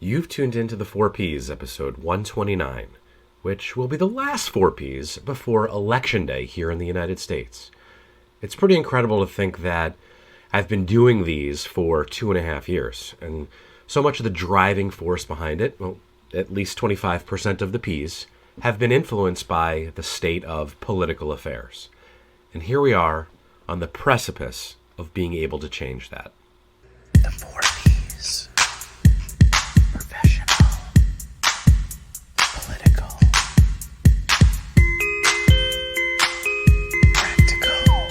You've tuned into the 4Ps, episode 129, which will be the last 4Ps before Election Day here in the United States. It's pretty incredible to think that I've been doing these for 2.5 years, and so much of the driving force behind it, well, at least 25% of the Ps, have been influenced by the state of political affairs. And here we are on the precipice of being able to change that. The 4Ps. Professional. Political. Practical.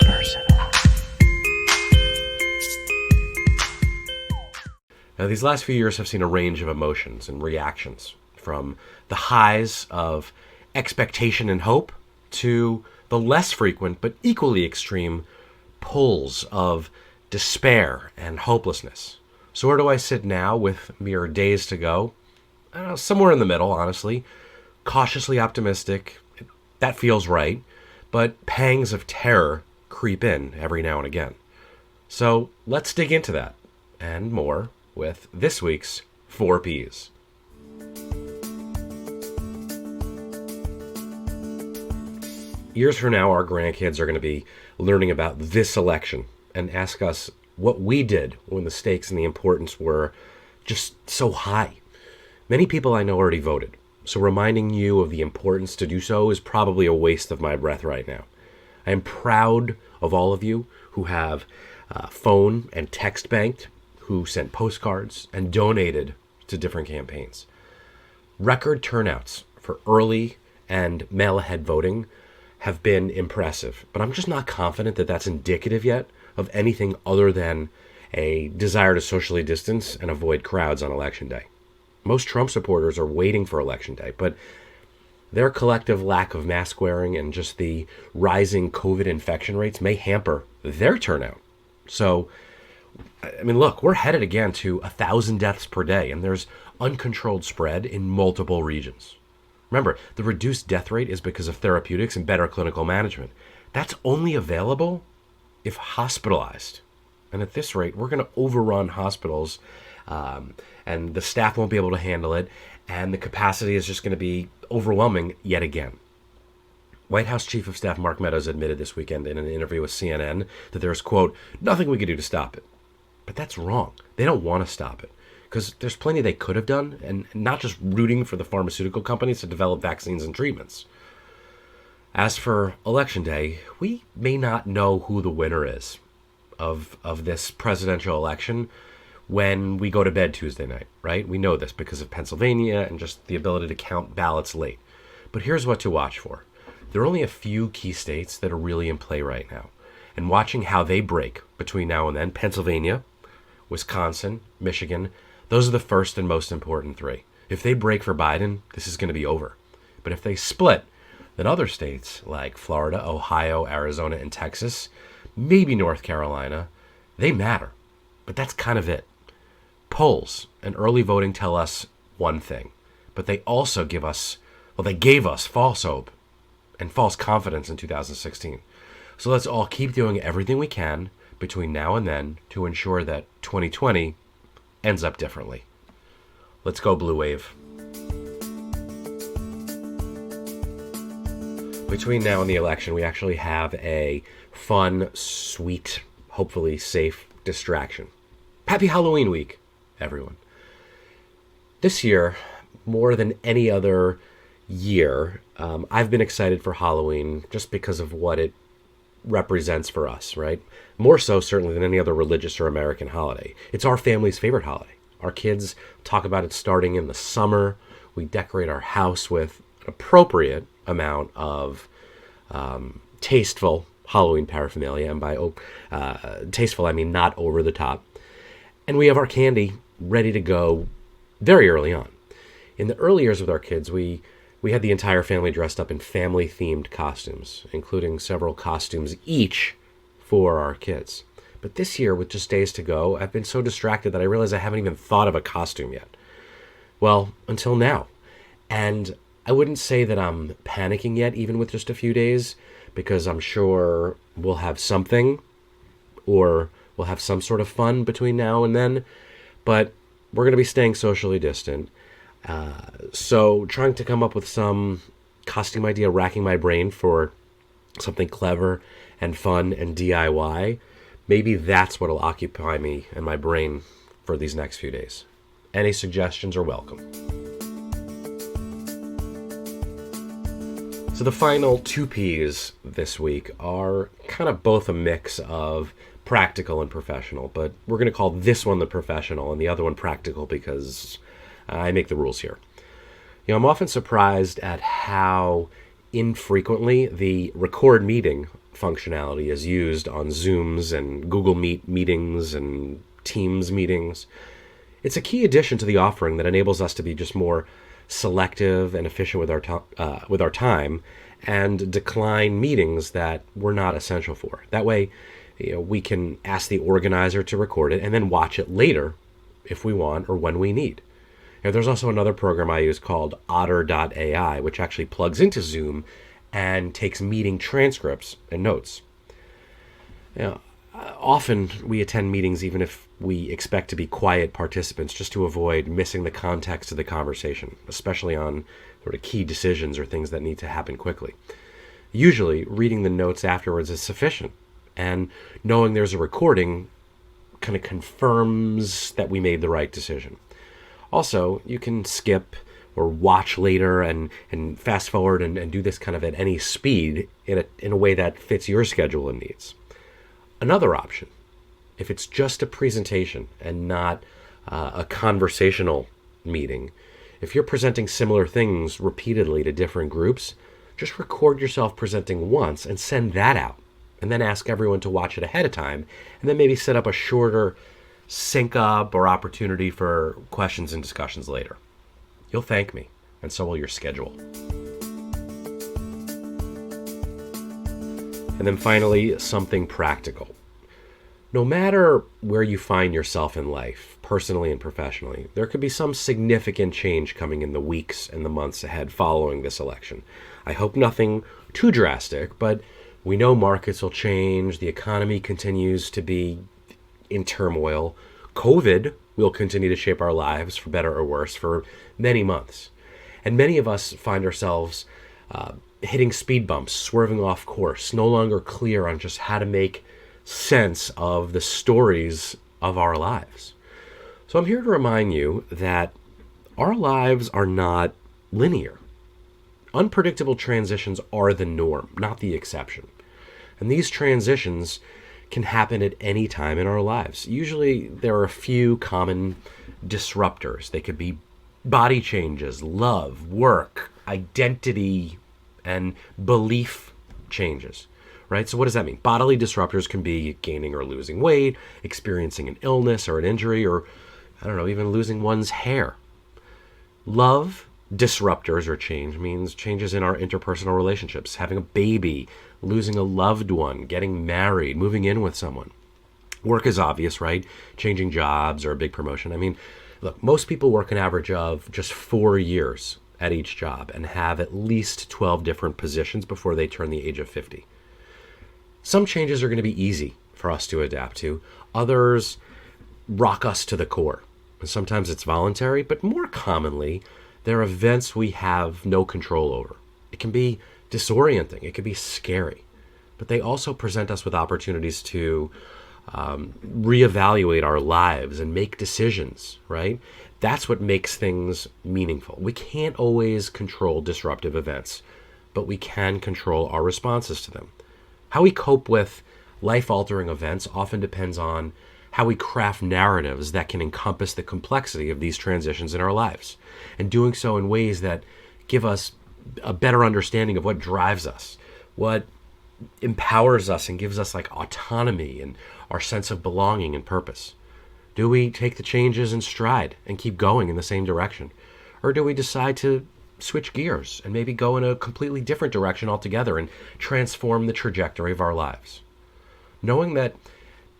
Personal. Now, these last few years have seen a range of emotions and reactions, from the highs of expectation and hope to the less frequent but equally extreme pulls of despair and hopelessness. So where do I sit now with mere days to go? Somewhere in the middle, honestly. Cautiously optimistic. That feels right. But pangs of terror creep in every now and again. So let's dig into that and more with this week's 4Ps. Years from now, our grandkids are going to be learning about this election and ask us what we did when the stakes and the importance were just so high. Many people I know already voted, so reminding you of the importance to do so is probably a waste of my breath right now. I am proud of all of you who have phone and text banked, who sent postcards and donated to different campaigns. Record turnouts for early and mail-ahead voting have been impressive, but I'm just not confident that that's indicative yet of anything other than a desire to socially distance and avoid crowds on Election Day. Most Trump supporters are waiting for Election Day, but their collective lack of mask wearing and just the rising COVID infection rates may hamper their turnout. So, look, we're headed again to 1,000 deaths per day, and there's uncontrolled spread in multiple regions. Remember, the reduced death rate is because of therapeutics and better clinical management. That's only available if hospitalized. And at this rate, we're going to overrun hospitals, and the staff won't be able to handle it, and the capacity is just going to be overwhelming yet again. White House Chief of Staff Mark Meadows admitted this weekend in an interview with CNN that there's, quote, nothing we could do to stop it. But that's wrong. They don't want to stop it, because there's plenty they could have done, and not just rooting for the pharmaceutical companies to develop vaccines and treatments. As for Election Day, we may not know who the winner is of this presidential election when we go to bed Tuesday night, right? We know this because of Pennsylvania and just the ability to count ballots late. But here's what to watch for. There are only a few key states that are really in play right now. And watching how they break between now and then, Pennsylvania, Wisconsin, Michigan, those are the first and most important three. If they break for Biden, this is going to be over. But if they split, then other states like Florida, Ohio, Arizona, and Texas, maybe North Carolina, they matter. But that's kind of it. Polls and early voting tell us one thing, but they also gave us false hope and false confidence in 2016. So let's all keep doing everything we can between now and then to ensure that 2020 ends up differently. Let's go, Blue Wave. Between now and the election, we actually have a fun, sweet, hopefully safe distraction. Happy Halloween week, everyone. This year, more than any other year, I've been excited for Halloween just because of what it represents for us, right? More so certainly than any other religious or American holiday. It's our family's favorite holiday. Our kids talk about it starting in the summer. We decorate our house with an appropriate amount of tasteful Halloween paraphernalia, and by tasteful I mean not over the top. And we have our candy ready to go very early on. In the early years with our kids, we had the entire family dressed up in family-themed costumes, including several costumes each for our kids. But this year, with just days to go, I've been so distracted that I realize I haven't even thought of a costume yet. Well, until now. And I wouldn't say that I'm panicking yet, even with just a few days, because I'm sure we'll have something, or We'll have some sort of fun between now and then, but we're going to be staying socially distant. So trying to come up with some costume idea, racking my brain for something clever and fun and DIY, maybe that's what'll occupy me and my brain for these next few days. Any suggestions are welcome. So the final two P's this week are kind of both a mix of practical and professional, but we're going to call this one the professional and the other one practical because I make the rules here. I'm often surprised at how infrequently the record meeting functionality is used on Zooms and Google Meet meetings and Teams meetings. It's a key addition to the offering that enables us to be just more selective and efficient with our time and decline meetings that we're not essential for. That way, we can ask the organizer to record it and then watch it later if we want or when we need. There's also another program I use called Otter.ai, which actually plugs into Zoom and takes meeting transcripts and notes. Often we attend meetings even if we expect to be quiet participants just to avoid missing the context of the conversation, especially on sort of key decisions or things that need to happen quickly. Usually, reading the notes afterwards is sufficient, and knowing there's a recording kind of confirms that we made the right decision. Also, you can skip or watch later and fast forward and do this kind of at any speed in a way that fits your schedule and needs. Another option, if it's just a presentation and not a conversational meeting, if you're presenting similar things repeatedly to different groups, just record yourself presenting once and send that out, and then ask everyone to watch it ahead of time, and then maybe set up a shorter sync up or opportunity for questions and discussions later. You'll thank me, and so will your schedule. And then finally, something practical. No matter where you find yourself in life, personally and professionally, there could be some significant change coming in the weeks and the months ahead following this election. I hope nothing too drastic, but we know markets will change, the economy continues to be in turmoil. COVID will continue to shape our lives, for better or worse, for many months. And many of us find ourselves hitting speed bumps, swerving off course, no longer clear on just how to make sense of the stories of our lives. So I'm here to remind you that our lives are not linear. Unpredictable transitions are the norm, not the exception. And these transitions can happen at any time in our lives. Usually there are a few common disruptors. They could be body changes, love, work, identity, and belief changes, right? So what does that mean? Bodily disruptors can be gaining or losing weight, experiencing an illness or an injury, or, even losing one's hair. Love disruptors or change means changes in our interpersonal relationships, having a baby, losing a loved one, getting married, moving in with someone. Work is obvious, right? Changing jobs or a big promotion. Look, most people work an average of just 4 years at each job and have at least 12 different positions before they turn the age of 50. Some changes are going to be easy for us to adapt to. Others rock us to the core. And sometimes it's voluntary, but more commonly, they're events we have no control over. It can be disorienting. It can be scary. But they also present us with opportunities to reevaluate our lives and make decisions, right? That's what makes things meaningful. We can't always control disruptive events, but we can control our responses to them. How we cope with life-altering events often depends on how we craft narratives that can encompass the complexity of these transitions in our lives, and doing so in ways that give us a better understanding of what drives us, what empowers us and gives us autonomy and our sense of belonging and purpose. Do we take the changes in stride and keep going in the same direction? Or do we decide to switch gears and maybe go in a completely different direction altogether and transform the trajectory of our lives? Knowing that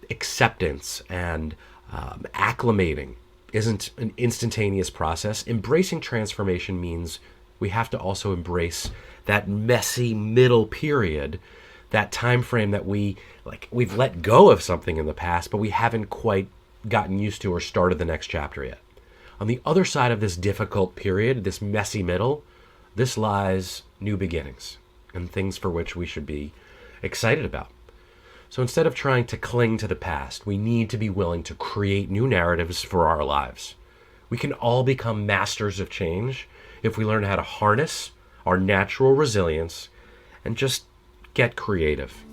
acceptance and acclimating isn't an instantaneous process, embracing transformation means we have to also embrace that messy middle period that time frame that we've let go of something in the past, but we haven't quite gotten used to or started the next chapter yet. On the other side of this difficult period, this messy middle, this lies new beginnings and things for which we should be excited about. So instead of trying to cling to the past, we need to be willing to create new narratives for our lives. We can all become masters of change if we learn how to harness our natural resilience and just get creative.